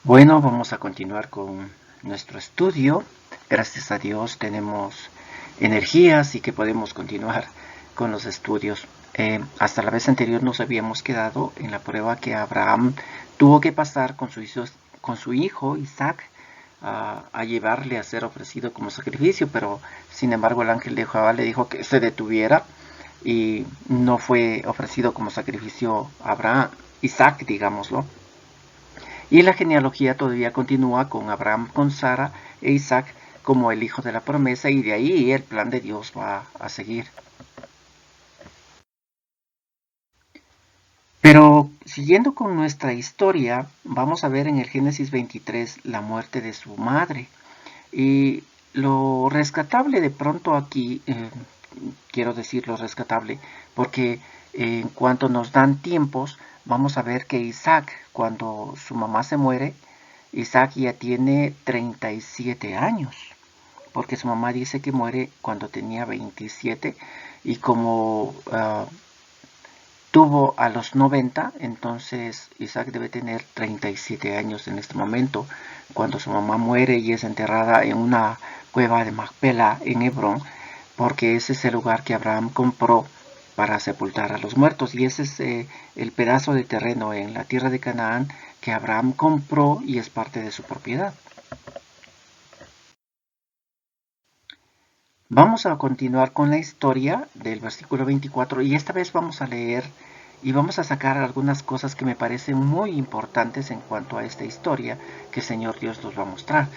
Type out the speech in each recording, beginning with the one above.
Bueno, vamos a continuar con nuestro estudio. Gracias a Dios tenemos energías y que podemos continuar con los estudios. Hasta la vez anterior nos habíamos quedado en la prueba que Abraham tuvo que pasar con su hijo Isaac a llevarle a ser ofrecido como sacrificio, pero sin embargo el ángel de Jehová le dijo que se detuviera y no fue ofrecido como sacrificio Isaac, digámoslo. Y la genealogía todavía continúa con Abraham, con Sara e Isaac como el hijo de la promesa, y de ahí el plan de Dios va a seguir. Pero siguiendo con nuestra historia, vamos a ver en el Génesis 23 la muerte de su madre. Y lo rescatable de pronto aquí, quiero decir lo rescatable, porque en cuanto nos dan tiempos, vamos a ver que Isaac, cuando su mamá se muere, Isaac ya tiene 37 años, porque su mamá dice que muere cuando tenía 27, y como tuvo a los 90, entonces Isaac debe tener 37 años en este momento, cuando su mamá muere y es enterrada en una cueva de Macpela en Hebrón, porque ese es el lugar que Abraham compró para sepultar a los muertos, y ese es el pedazo de terreno en la tierra de Canaán que Abraham compró y es parte de su propiedad. Vamos a continuar con la historia del versículo 24 y esta vez vamos a leer y vamos a sacar algunas cosas que me parecen muy importantes en cuanto a esta historia que el Señor Dios nos va a mostrar.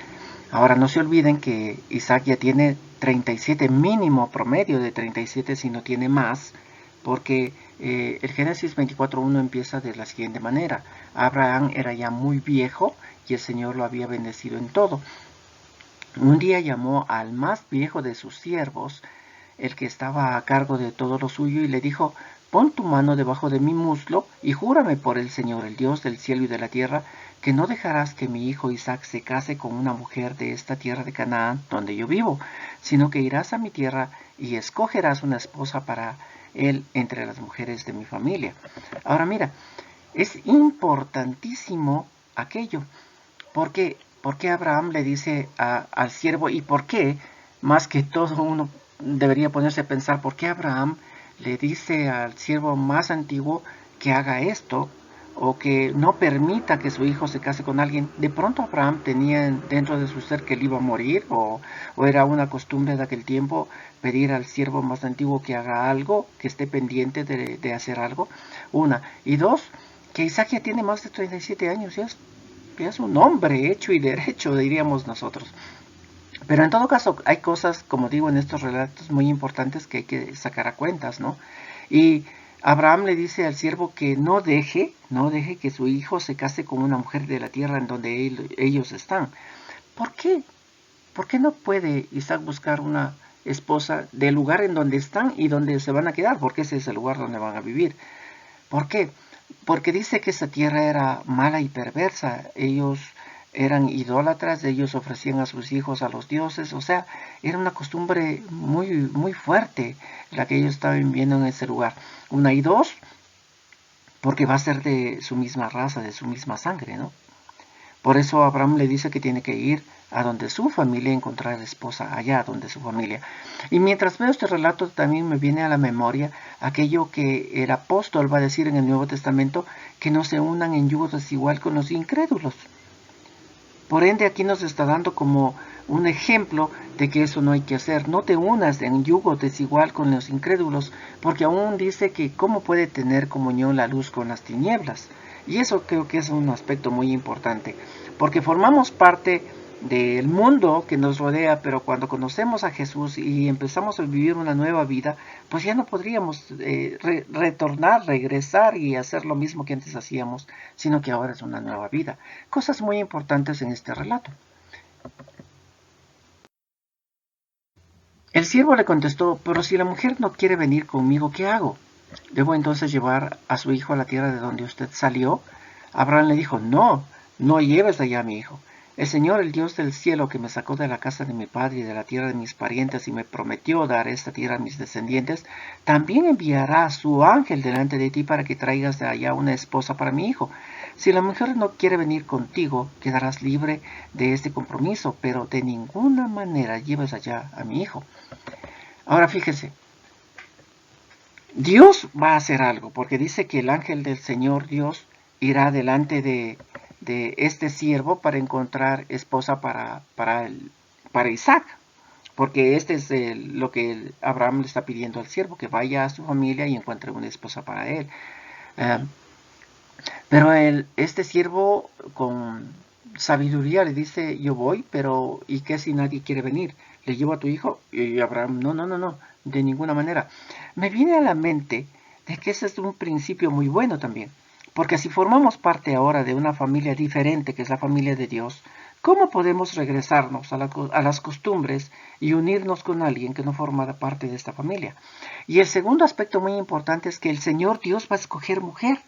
Ahora no se olviden que Isaac ya tiene 37, mínimo promedio de 37 si no tiene más, porque el Génesis 24.1 empieza de la siguiente manera. Abraham era ya muy viejo y el Señor lo había bendecido en todo. Un día llamó al más viejo de sus siervos, el que estaba a cargo de todo lo suyo, y le dijo: pon tu mano debajo de mi muslo y júrame por el Señor, el Dios del cielo y de la tierra, que no dejarás que mi hijo Isaac se case con una mujer de esta tierra de Canaán, donde yo vivo, sino que irás a mi tierra y escogerás una esposa para él entre las mujeres de mi familia. Ahora mira, es importantísimo aquello, porque ¿por qué Abraham le dice al siervo? ¿Y por qué, más que todo, uno debería ponerse a pensar, por qué Abraham le dice al siervo más antiguo que haga esto o que no permita que su hijo se case con alguien? De pronto Abraham tenía dentro de su ser que él iba a morir, o era una costumbre de aquel tiempo pedir al siervo más antiguo que haga algo, que esté pendiente de hacer algo. Una. Y dos, que Isaac ya tiene más de 37 años, ya es un hombre hecho y derecho, diríamos nosotros. Pero en todo caso hay cosas, como digo, en estos relatos muy importantes que hay que sacar a cuentas, ¿no? Y Abraham le dice al siervo que no deje que su hijo se case con una mujer de la tierra en donde ellos están. ¿Por qué? ¿Por qué no puede Isaac buscar una esposa del lugar en donde están y donde se van a quedar? Porque ese es el lugar donde van a vivir. ¿Por qué? Porque dice que esa tierra era mala y perversa. Ellos eran idólatras, ellos ofrecían a sus hijos a los dioses, o sea, era una costumbre muy, muy fuerte la que ellos estaban viviendo en ese lugar. Una, y dos, porque va a ser de su misma raza, de su misma sangre, ¿no? Por eso Abraham le dice que tiene que ir a donde su familia, encontrar esposa allá donde su familia. Y mientras veo este relato también me viene a la memoria aquello que el apóstol va a decir en el Nuevo Testamento, que no se unan en yugo desigual con los incrédulos. Por ende aquí nos está dando como un ejemplo de que eso no hay que hacer. No te unas en yugo desigual con los incrédulos, porque aún dice que cómo puede tener comunión la luz con las tinieblas. Y eso creo que es un aspecto muy importante, porque formamos parte del mundo que nos rodea, pero cuando conocemos a Jesús y empezamos a vivir una nueva vida, pues ya no podríamos retornar, regresar y hacer lo mismo que antes hacíamos, sino que ahora es una nueva vida. Cosas muy importantes en este relato. El siervo le contestó: pero si la mujer no quiere venir conmigo, ¿qué hago? ¿Debo entonces llevar a su hijo a la tierra de donde usted salió? Abraham le dijo: no lleves allá a mi hijo. El Señor, el Dios del cielo, que me sacó de la casa de mi padre y de la tierra de mis parientes y me prometió dar esta tierra a mis descendientes, también enviará a su ángel delante de ti para que traigas de allá una esposa para mi hijo. Si la mujer no quiere venir contigo, quedarás libre de este compromiso, pero de ninguna manera lleves allá a mi hijo. Ahora fíjese, Dios va a hacer algo, porque dice que el ángel del Señor Dios irá delante de este siervo para encontrar esposa para Isaac, porque este es lo que Abraham le está pidiendo al siervo, que vaya a su familia y encuentre una esposa para él. Pero este siervo con sabiduría le dice, yo voy, pero ¿y qué si nadie quiere venir? ¿Le llevo a tu hijo? Y Abraham, no, de ninguna manera. Me viene a la mente de que ese es un principio muy bueno también. Porque si formamos parte ahora de una familia diferente, que es la familia de Dios, ¿cómo podemos regresarnos a las costumbres y unirnos con alguien que no forma parte de esta familia? Y el segundo aspecto muy importante es que el Señor Dios va a escoger mujer.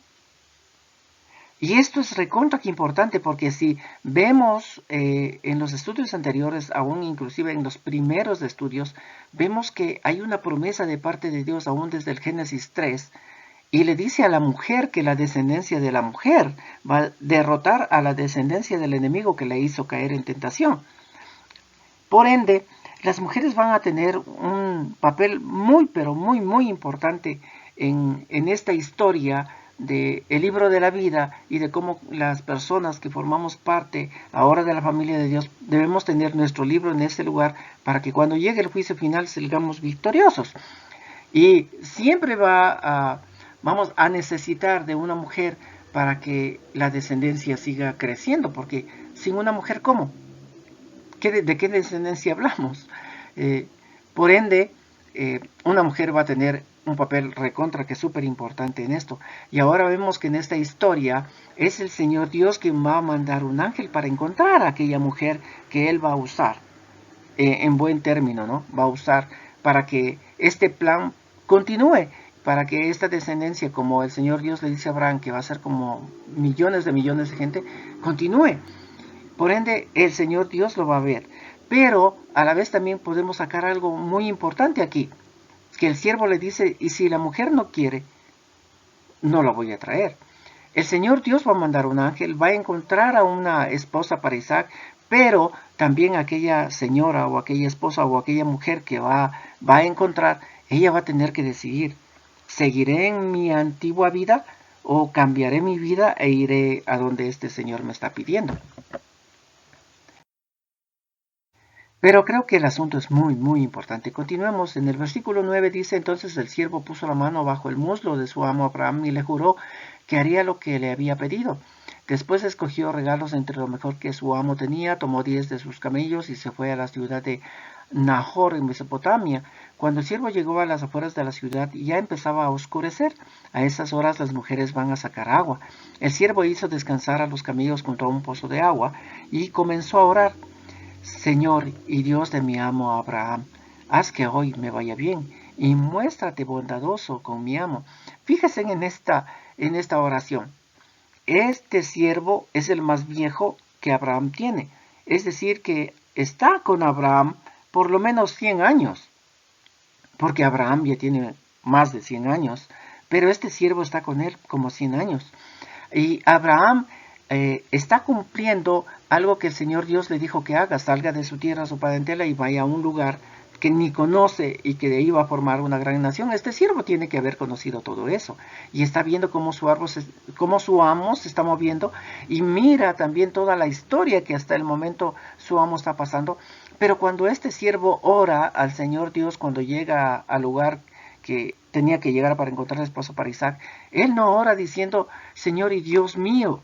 Y esto es recontra que importante, porque si vemos en los estudios anteriores, aún inclusive en los primeros estudios, vemos que hay una promesa de parte de Dios aún desde el Génesis 3, y le dice a la mujer que la descendencia de la mujer va a derrotar a la descendencia del enemigo que le hizo caer en tentación. Por ende, las mujeres van a tener un papel muy, pero muy importante en esta historia del libro de la vida y de cómo las personas que formamos parte ahora de la familia de Dios debemos tener nuestro libro en este lugar para que cuando llegue el juicio final salgamos victoriosos. Y siempre vamos a necesitar de una mujer para que la descendencia siga creciendo, porque sin una mujer, ¿cómo? ¿De qué descendencia hablamos? Por ende, una mujer va a tener un papel recontra que es súper importante en esto. Y ahora vemos que en esta historia es el Señor Dios quien va a mandar un ángel para encontrar a aquella mujer que Él va a usar, en buen término, ¿no? Va a usar para que este plan continúe, para que esta descendencia, como el Señor Dios le dice a Abraham, que va a ser como millones de gente, continúe. Por ende, el Señor Dios lo va a ver. Pero a la vez también podemos sacar algo muy importante aquí, que el siervo le dice, y si la mujer no quiere, no la voy a traer. El Señor Dios va a mandar un ángel, va a encontrar a una esposa para Isaac, pero también aquella señora o aquella esposa o aquella mujer que va a encontrar, ella va a tener que decidir, ¿seguiré en mi antigua vida o cambiaré mi vida e iré a donde este Señor me está pidiendo? Pero creo que el asunto es muy importante. Continuemos. En el versículo 9 dice, entonces el siervo puso la mano bajo el muslo de su amo Abraham y le juró que haría lo que le había pedido. Después escogió regalos entre lo mejor que su amo tenía, tomó 10 de sus camellos y se fue a la ciudad de Nahor en Mesopotamia. Cuando el siervo llegó a las afueras de la ciudad ya empezaba a oscurecer. A esas horas las mujeres van a sacar agua. El siervo hizo descansar a los camellos junto a un pozo de agua y comenzó a orar. Señor y Dios de mi amo Abraham, haz que hoy me vaya bien y muéstrate bondadoso con mi amo. Fíjense en esta oración. Este siervo es el más viejo que Abraham tiene. Es decir, que está con Abraham por lo menos 100 años. Porque Abraham ya tiene más de 100 años. Pero este siervo está con él como 100 años. Y Abraham está cumpliendo algo que el Señor Dios le dijo que haga. Salga de su tierra, su parentela y vaya a un lugar que ni conoce y que de ahí va a formar una gran nación. Este siervo tiene que haber conocido todo eso. Y está viendo cómo su amo se está moviendo. Y mira también toda la historia que hasta el momento su amo está pasando. Pero cuando este siervo ora al Señor Dios, cuando llega al lugar que tenía que llegar para encontrar esposo para Isaac, él no ora diciendo, Señor y Dios mío,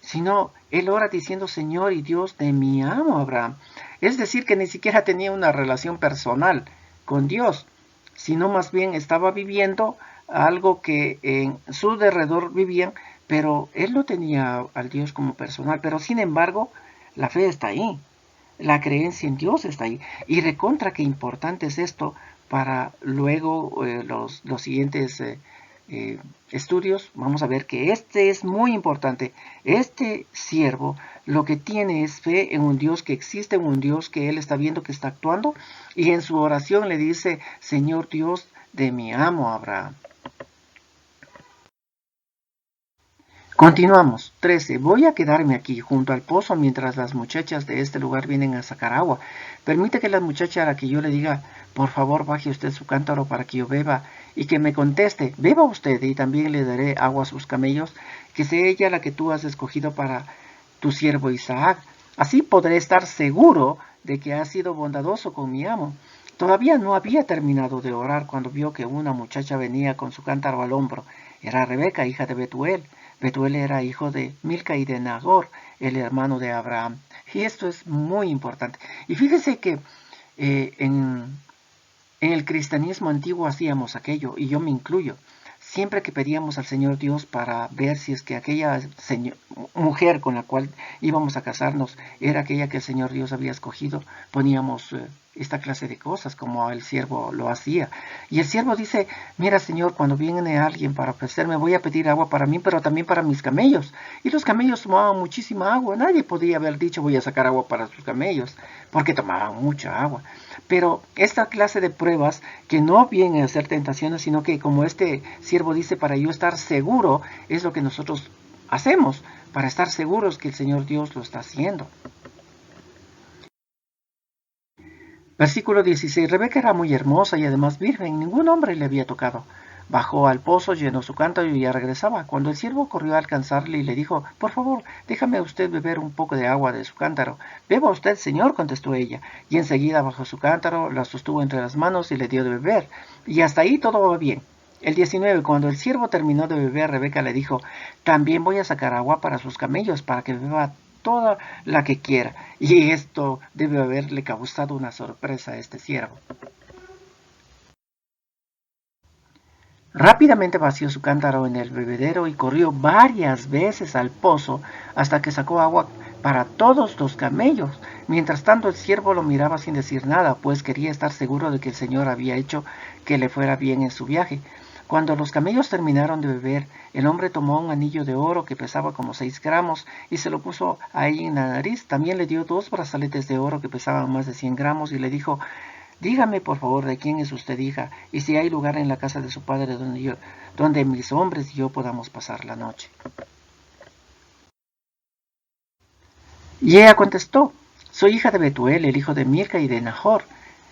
sino él ora diciendo, Señor y Dios de mi amo Abraham. Es decir, que ni siquiera tenía una relación personal con Dios, sino más bien estaba viviendo algo que en su derredor vivían, pero él no tenía al Dios como personal. Pero sin embargo, la fe está ahí, la creencia en Dios está ahí. Y recontra que importante es esto para luego los siguientes estudios, vamos a ver que este es muy importante. Este siervo lo que tiene es fe en un Dios que existe, en un Dios que él está viendo que está actuando, y en su oración le dice: Señor Dios de mi amo Abraham. Continuamos. 13. Voy a quedarme aquí junto al pozo mientras las muchachas de este lugar vienen a sacar agua. Permite que la muchacha a la que yo le diga: por favor, baje usted su cántaro para que yo beba, y que me conteste: beba usted, y también le daré agua a sus camellos, que sea ella la que tú has escogido para tu siervo Isaac. Así podré estar seguro de que has sido bondadoso con mi amo. Todavía no había terminado de orar cuando vio que una muchacha venía con su cántaro al hombro. Era Rebeca, hija de Betuel. Betuel era hijo de Milca y de Nagor, el hermano de Abraham. Y esto es muy importante. Y fíjese que en el cristianismo antiguo hacíamos aquello, y yo me incluyo. Siempre que pedíamos al Señor Dios para ver si es que aquella mujer con la cual íbamos a casarnos era aquella que el Señor Dios había escogido, poníamos esta clase de cosas como el siervo lo hacía. Y el siervo dice: mira, Señor, cuando viene alguien para ofrecerme, voy a pedir agua para mí, pero también para mis camellos. Y los camellos tomaban muchísima agua. Nadie podía haber dicho: voy a sacar agua para sus camellos, porque tomaban mucha agua. Pero esta clase de pruebas que no vienen a ser tentaciones, sino que, como este siervo dice, para yo estar seguro, es lo que nosotros hacemos, para estar seguros que el Señor Dios lo está haciendo. Versículo 16. Rebeca era muy hermosa y además virgen, ningún hombre le había tocado. Bajó al pozo, llenó su cántaro y ya regresaba. Cuando el siervo corrió a alcanzarle y le dijo: por favor, déjame usted beber un poco de agua de su cántaro. Beba usted, señor, contestó ella. Y enseguida bajó su cántaro, la sostuvo entre las manos y le dio de beber. Y hasta ahí todo va bien. El 19. Cuando el siervo terminó de beber, Rebeca le dijo: también voy a sacar agua para sus camellos, para que beba toda la que quiera. Y esto debe haberle causado una sorpresa a este siervo. Rápidamente vació su cántaro en el bebedero y corrió varias veces al pozo hasta que sacó agua para todos los camellos. Mientras tanto, el siervo lo miraba sin decir nada, pues quería estar seguro de que el Señor había hecho que le fuera bien en su viaje. Cuando los camellos terminaron de beber, el hombre tomó un anillo de oro que pesaba como 6 gramos y se lo puso a ella en la nariz. También le dio 2 brazaletes de oro que pesaban más de 100 gramos y le dijo: dígame, por favor, de quién es usted hija, y si hay lugar en la casa de su padre donde mis hombres y yo podamos pasar la noche. Y ella contestó: soy hija de Betuel, el hijo de Milca y de Nahor.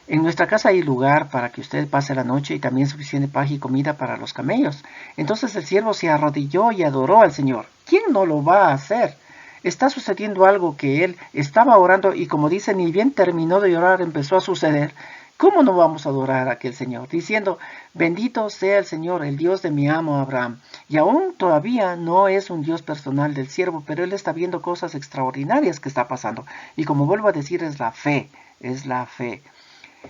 En nuestra casa hay lugar para que usted pase la noche y también suficiente paja y comida para los camellos. Entonces el siervo se arrodilló y adoró al Señor. ¿Quién no lo va a hacer? Está sucediendo algo que él estaba orando, y como dice, ni bien terminó de orar empezó a suceder. ¿Cómo no vamos a adorar a aquel Señor? Diciendo: bendito sea el Señor, el Dios de mi amo Abraham. Y aún todavía no es un Dios personal del siervo, pero él está viendo cosas extraordinarias que está pasando. Y como vuelvo a decir, es la fe, es la fe.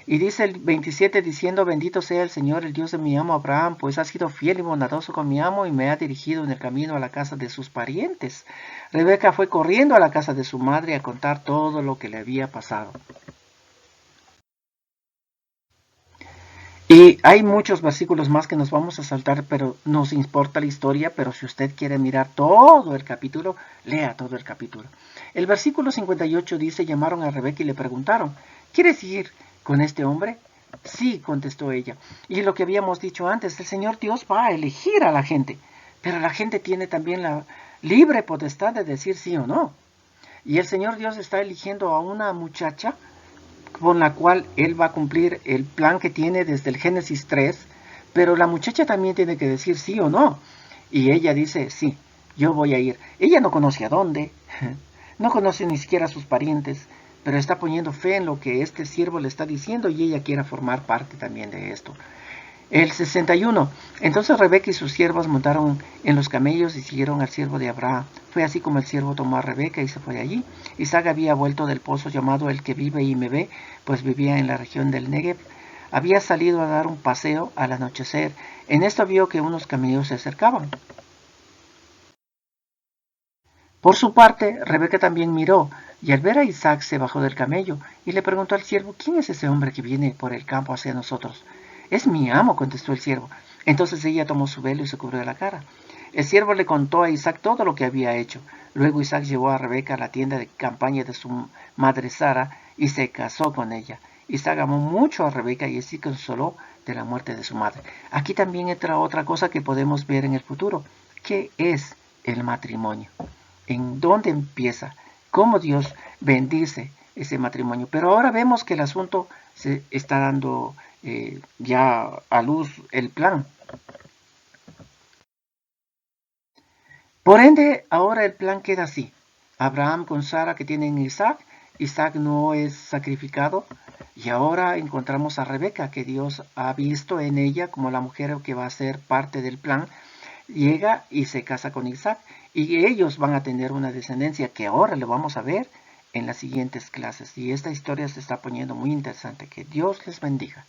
Y dice el 27 diciendo: bendito sea el Señor, el Dios de mi amo Abraham, pues ha sido fiel y bondadoso con mi amo y me ha dirigido en el camino a la casa de sus parientes. Rebeca fue corriendo a la casa de su madre a contar todo lo que le había pasado. Y hay muchos versículos más que nos vamos a saltar, pero nos importa la historia. Pero si usted quiere mirar todo el capítulo, lea todo el capítulo. El versículo 58 dice: llamaron a Rebeca y le preguntaron: ¿quieres ir con este hombre? Sí, contestó ella. Y lo que habíamos dicho antes, el Señor Dios va a elegir a la gente, pero la gente tiene también la libre potestad de decir sí o no. Y el Señor Dios está eligiendo a una muchacha con la cual él va a cumplir el plan que tiene desde el Génesis 3, pero la muchacha también tiene que decir sí o no. Y ella dice: sí, yo voy a ir. Ella no conoce a dónde, no conoce ni siquiera a sus parientes, pero está poniendo fe en lo que este siervo le está diciendo, y ella quiere formar parte también de esto. El 61. Entonces Rebeca y sus siervos montaron en los camellos y siguieron al siervo de Abraham. Fue así como el siervo tomó a Rebeca y se fue de allí. Isaac había vuelto del pozo llamado El que vive y me ve, pues vivía en la región del Negev. Había salido a dar un paseo al anochecer. En esto vio que unos camellos se acercaban. Por su parte, Rebeca también miró, y al ver a Isaac se bajó del camello y le preguntó al siervo: ¿quién es ese hombre que viene por el campo hacia nosotros? Es mi amo, contestó el siervo. Entonces ella tomó su velo y se cubrió la cara. El siervo le contó a Isaac todo lo que había hecho. Luego Isaac llevó a Rebeca a la tienda de campaña de su madre Sara y se casó con ella. Isaac amó mucho a Rebeca y así consoló de la muerte de su madre. Aquí también entra otra cosa que podemos ver en el futuro. ¿Qué es el matrimonio? ¿En dónde empieza? ¿Cómo Dios bendice ese matrimonio? Pero ahora vemos que el asunto se está dando ya a luz el plan. Por ende, ahora el plan queda así. Abraham con Sara que tienen Isaac. Isaac no es sacrificado. Y ahora encontramos a Rebeca, que Dios ha visto en ella como la mujer que va a ser parte del plan. Llega y se casa con Isaac. Y ellos van a tener una descendencia que ahora lo vamos a ver en las siguientes clases. Y esta historia se está poniendo muy interesante. Que Dios les bendiga.